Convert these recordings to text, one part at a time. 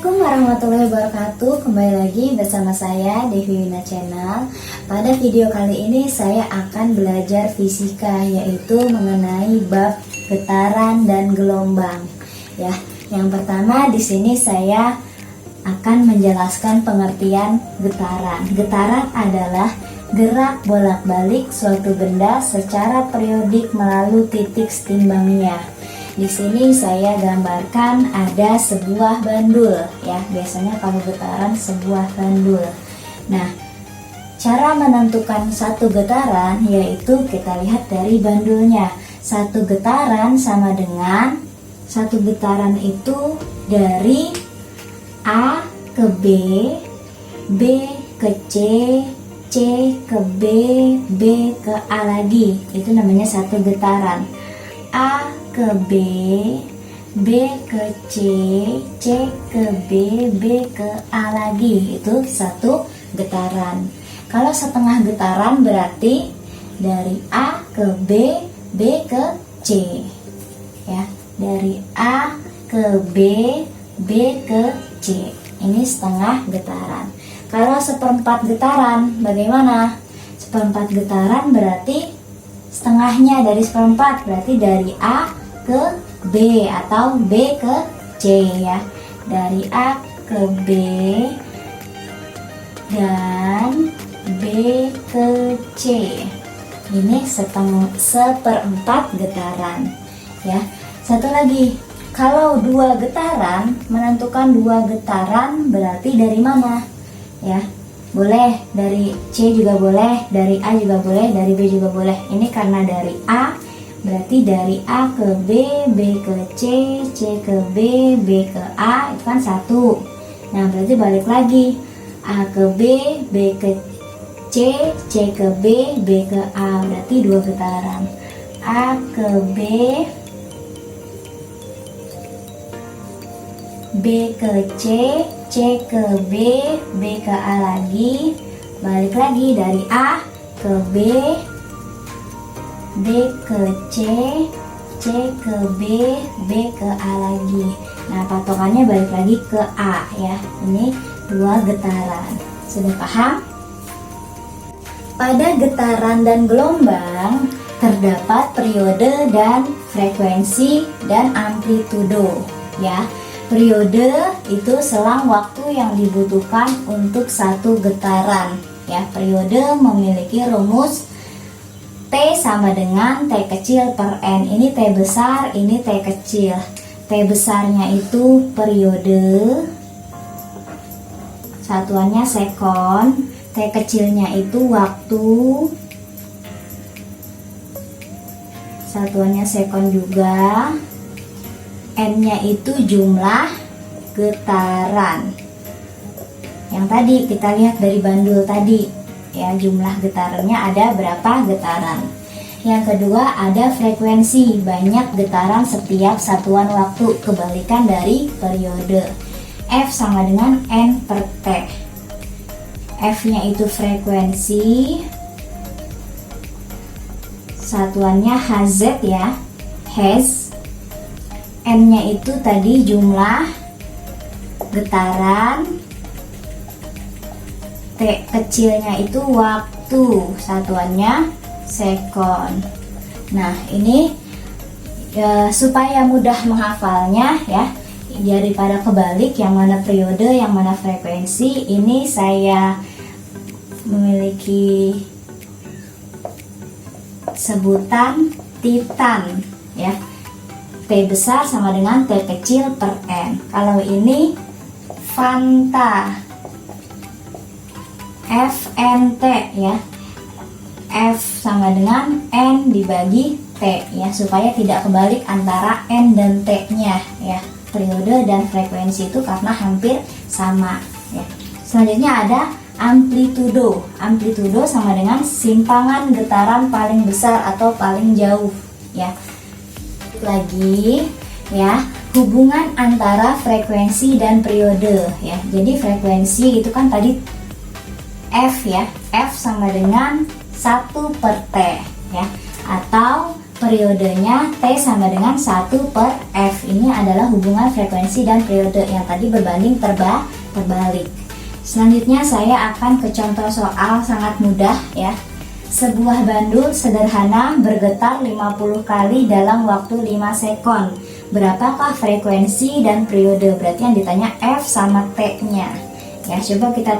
Assalamualaikum warahmatullahi wabarakatuh. Kembali lagi bersama saya Devi Wina Channel. Pada video kali ini saya akan belajar fisika, yaitu mengenai bab getaran dan gelombang. Ya, yang pertama di sini saya akan menjelaskan pengertian getaran. Getaran adalah gerak bolak-balik suatu benda secara periodik melalui titik setimbangnya. Di sini saya gambarkan ada sebuah bandul, ya. Biasanya kalau getaran sebuah bandul. Nah, cara menentukan satu getaran yaitu kita lihat dari bandulnya. Satu getaran sama dengan satu getaran itu dari A ke B, B ke C, C ke B, B ke A lagi. Itu namanya satu getaran. A ke B, B ke C, C ke B, B ke A lagi. Itu satu getaran. Kalau setengah getaran berarti dari A ke B, B ke C. Ya, dari A ke B, B ke C. Ini setengah getaran. Kalau seperempat getaran bagaimana? Seperempat getaran berarti setengahnya dari seperempat, berarti dari A ke B atau B ke C, ya. Dari A ke B dan B ke C. Ini seperempat getaran, ya. Satu lagi, kalau dua getaran, menentukan dua getaran berarti dari mana? Ya, boleh dari C juga boleh, dari A juga boleh, dari B juga boleh. Ini karena dari A, berarti dari A ke B, B ke C, C ke B, B ke A, itu kan satu. Nah, berarti balik lagi, A ke B, B ke C, C ke B, B ke A, berarti dua getaran. A ke B, B ke C, C ke B, B ke A lagi. Balik lagi dari A ke B, B ke C, C ke B, B ke A lagi. Nah, patokannya balik lagi ke A, ya. Ini dua getaran. Sudah paham? Pada getaran dan gelombang terdapat periode dan frekuensi dan amplitudo, ya. Periode itu selang waktu yang dibutuhkan untuk satu getaran, ya. Periode memiliki rumus T sama dengan T kecil per N. Ini T besar, ini T kecil. T besarnya itu periode, satuannya sekon. T kecilnya itu waktu, satuannya sekon juga. N-nya itu jumlah getaran. Yang tadi kita lihat dari bandul tadi, ya, jumlah getarannya ada berapa getaran. Yang kedua ada frekuensi, banyak getaran setiap satuan waktu, kebalikan dari periode. F sama dengan N per T. F-nya itu frekuensi, satuannya Hz, ya, Hz. N-nya itu tadi jumlah getaran, T kecilnya itu waktu, satuannya sekon. Nah, ini supaya mudah menghafalnya, ya, daripada kebalik yang mana periode, yang mana frekuensi, ini saya memiliki sebutan titan, ya. T besar sama dengan T kecil per N. Kalau ini Fanta, FNT, ya. F sama dengan N dibagi T, ya, supaya tidak kebalik antara N dan T-nya, ya. Periode dan frekuensi itu karena hampir sama, ya. Selanjutnya ada amplitudo. Amplitudo sama dengan simpangan getaran paling besar atau paling jauh, ya. Lagi, ya, hubungan antara frekuensi dan periode, ya. Jadi frekuensi itu kan tadi F, ya. F sama dengan 1 per T, ya. Atau periodenya T sama dengan 1 per F. Ini adalah hubungan frekuensi dan periode yang tadi berbanding terbalik. Selanjutnya saya akan ke contoh soal sangat mudah ya. Sebuah bandul sederhana bergetar 50 kali dalam waktu 5 sekon. Berapakah frekuensi dan periode? Berarti yang ditanya F sama T-nya. Ya, coba kita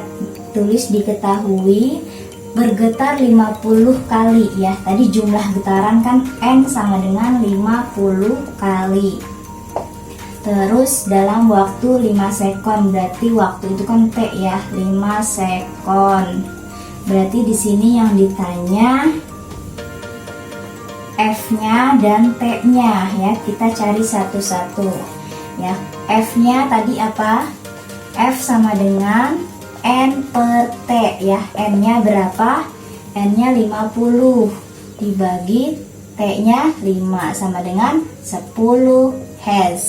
tulis diketahui bergetar 50 kali ya. Tadi jumlah getaran kan N sama dengan 50 kali. Terus dalam waktu 5 sekon, berarti waktu itu kan T ya, 5 sekon. Berarti di sini yang ditanya F-nya dan T-nya ya. Kita cari satu-satu ya. F-nya tadi apa? F sama dengan N per T ya. N-nya berapa? N-nya 50 dibagi T-nya 5 sama dengan 10 Hz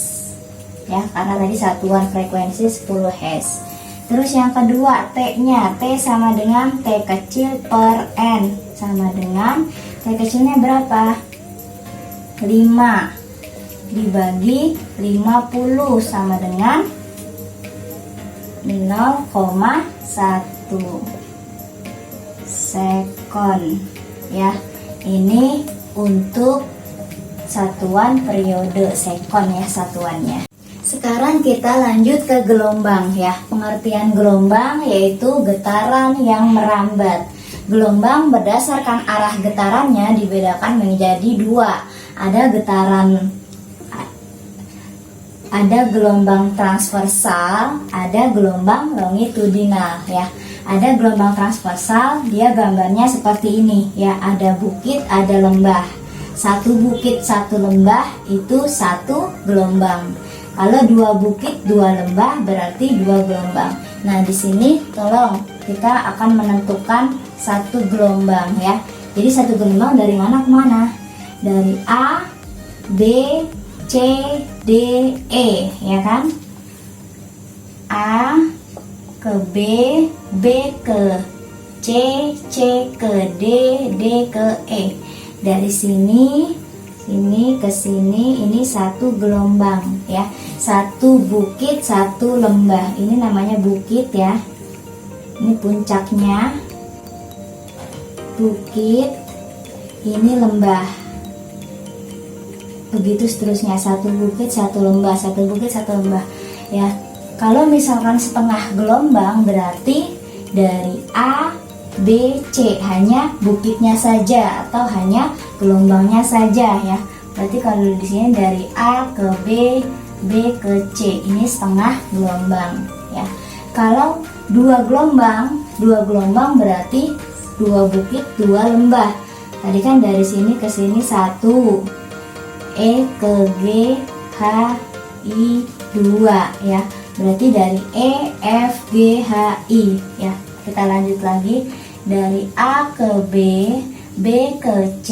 ya, karena tadi satuan frekuensi 10 Hz. Terus yang kedua T-nya, T sama dengan T kecil per N sama dengan T kecilnya berapa? 5 dibagi 50 sama dengan 0,1 sekon ya. Ini untuk satuan periode sekon ya satuannya. Sekarang kita lanjut ke gelombang ya. Pengertian gelombang yaitu getaran yang merambat. Gelombang berdasarkan arah getarannya dibedakan menjadi dua. Ada gelombang transversal, ada gelombang longitudinal ya. Ada gelombang transversal, dia gambarnya seperti ini ya. Ada bukit, ada lembah. Satu bukit, satu lembah itu satu gelombang. Kalau dua bukit, dua lembah berarti dua gelombang. Nah, di sini tolong kita akan menentukan satu gelombang ya. Jadi satu gelombang dari mana ke mana? Dari A, B, C, D, E ya kan? A ke B, B ke C, C ke D, D ke E. Dari sini ke sini ini satu gelombang ya. Satu bukit, satu lembah. Ini namanya bukit ya. Ini puncaknya. Bukit. Ini lembah. Begitu seterusnya, satu bukit, satu lembah, satu bukit, satu lembah ya. Kalau misalkan setengah gelombang berarti dari A, B, C hanya bukitnya saja atau hanya gelombangnya saja ya. Berarti kalau di sini dari A ke B, B ke C, ini setengah gelombang ya. Kalau dua gelombang berarti dua bukit, dua lembah. Tadi kan dari sini ke sini satu, E ke G, H, I 2 ya. Berarti dari E, F, G, H, I ya. Kita lanjut lagi dari A ke B, B ke C,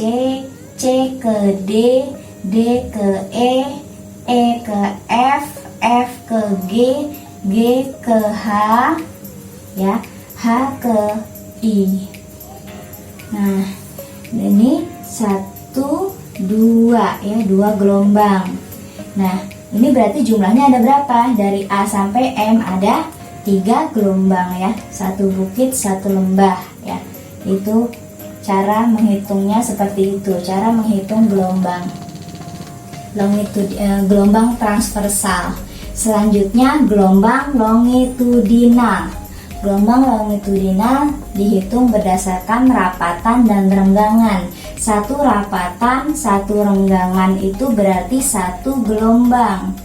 C ke D, D ke E, E ke F, F ke G, G ke H ya, H ke I. Nah, ini 1, 2 ya, 2 gelombang. Nah, ini berarti jumlahnya ada berapa? Dari A sampai M ada 3 gelombang ya. Satu bukit, satu lembah ya. Itu cara menghitungnya seperti itu. Cara menghitung gelombang gelombang transversal. Selanjutnya gelombang longitudinal. Gelombang longitudinal dihitung berdasarkan rapatan dan renggangan. Satu rapatan, satu renggangan itu berarti satu gelombang.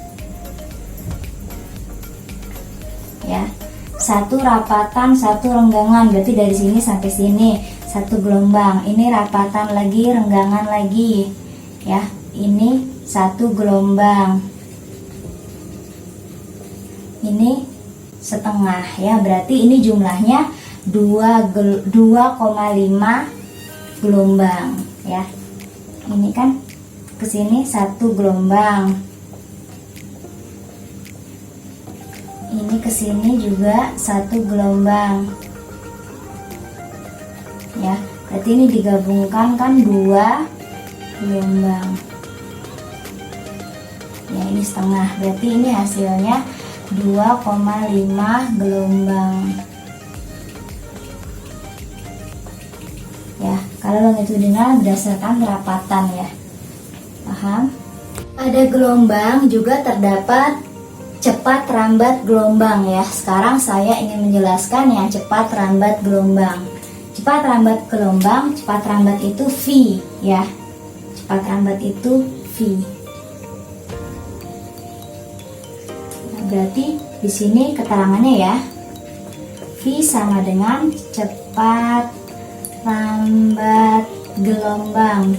Ya, satu rapatan, satu renggangan berarti dari sini sampai sini satu gelombang. Ini rapatan lagi, renggangan lagi. Ya, ini satu gelombang. Ini setengah ya, berarti ini jumlahnya 2,5 gelombang ya. Ini kan kesini satu gelombang, ini kesini juga satu gelombang ya. Berarti ini digabungkan kan 2 gelombang. Ya, ini setengah, berarti ini hasilnya 2,5 gelombang. Ya, kalau longitudinal berdasarkan kerapatan ya. Paham? Pada gelombang juga terdapat cepat rambat gelombang ya. Sekarang saya ingin menjelaskan yang cepat rambat gelombang. Cepat rambat gelombang, cepat rambat itu V ya. Cepat rambat itu V. Nah, berarti di sini keterangannya ya. V sama dengan cepat rambat gelombang.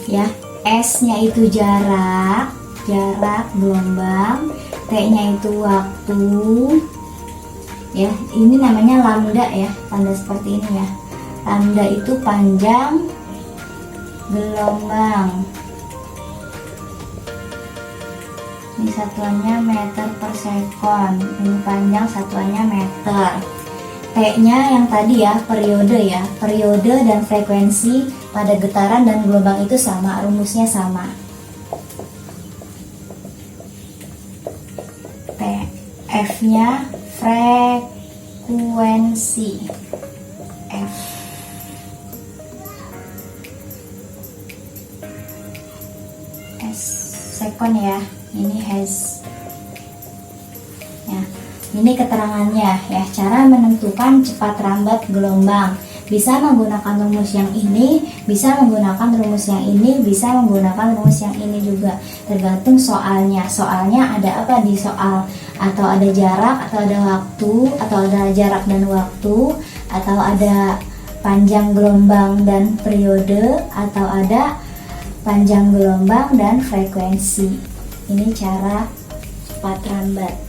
Ya, S-nya itu jarak gelombang, T-nya itu waktu. Ya, ini namanya lambda ya, tanda seperti ini ya. Lambda itu panjang gelombang. Ini satuannya meter per sekon. Ini panjang, satuannya meter. T-nya yang tadi ya, periode ya. Periode dan frekuensi pada getaran dan gelombang itu sama, rumusnya sama. T, F-nya frekuensi. F. S sekon ya. Ini Hertz. Ya. Ini keterangannya ya, cara menentukan cepat rambat gelombang. Bisa menggunakan rumus yang ini, bisa menggunakan rumus yang ini, bisa menggunakan rumus yang ini juga. Tergantung soalnya. Soalnya ada apa di soal? Atau ada jarak, atau ada waktu, atau ada jarak dan waktu, atau ada panjang gelombang dan periode, atau ada panjang gelombang dan frekuensi. Ini cara cepat rambat.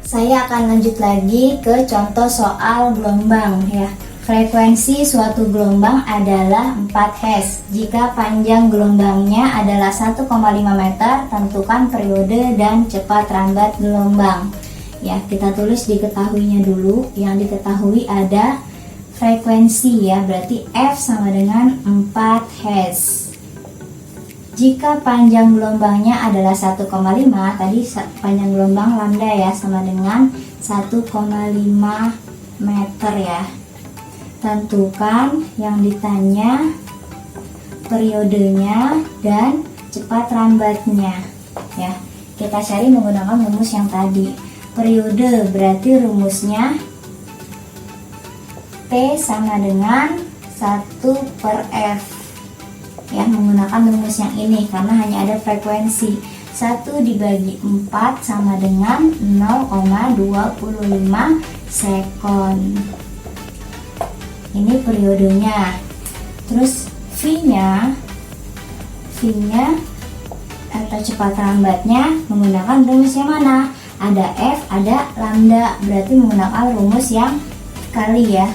Saya akan lanjut lagi ke contoh soal gelombang ya. Frekuensi suatu gelombang adalah 4 Hz. Jika panjang gelombangnya adalah 1,5 meter, tentukan periode dan cepat rambat gelombang. Ya, kita tulis diketahuinya dulu. Yang diketahui ada frekuensi ya, berarti F sama dengan 4 Hz. Jika panjang gelombangnya adalah 1,5, tadi panjang gelombang lambda ya, sama dengan 1,5 meter ya. Tentukan yang ditanya periodenya dan cepat rambatnya ya. Kita cari menggunakan rumus yang tadi. Periode berarti rumusnya T sama dengan 1/F. Ya, menggunakan rumus yang ini karena hanya ada frekuensi. 1 dibagi 4 sama dengan 0,25 sekon. Ini periodenya. Terus V-nya atau cepat rambatnya menggunakan rumus yang mana? Ada F, ada lambda, berarti menggunakan rumus yang kali ya.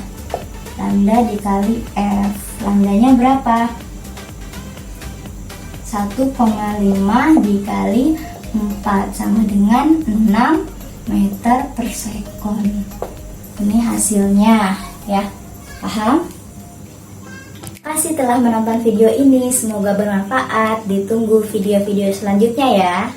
Lambda dikali F. Lambdanya berapa? 1,5 dikali 4 sama dengan 6 meter per sekon. Ini hasilnya ya. Paham? Kasih telah menonton video ini, semoga bermanfaat. Ditunggu video-video selanjutnya ya.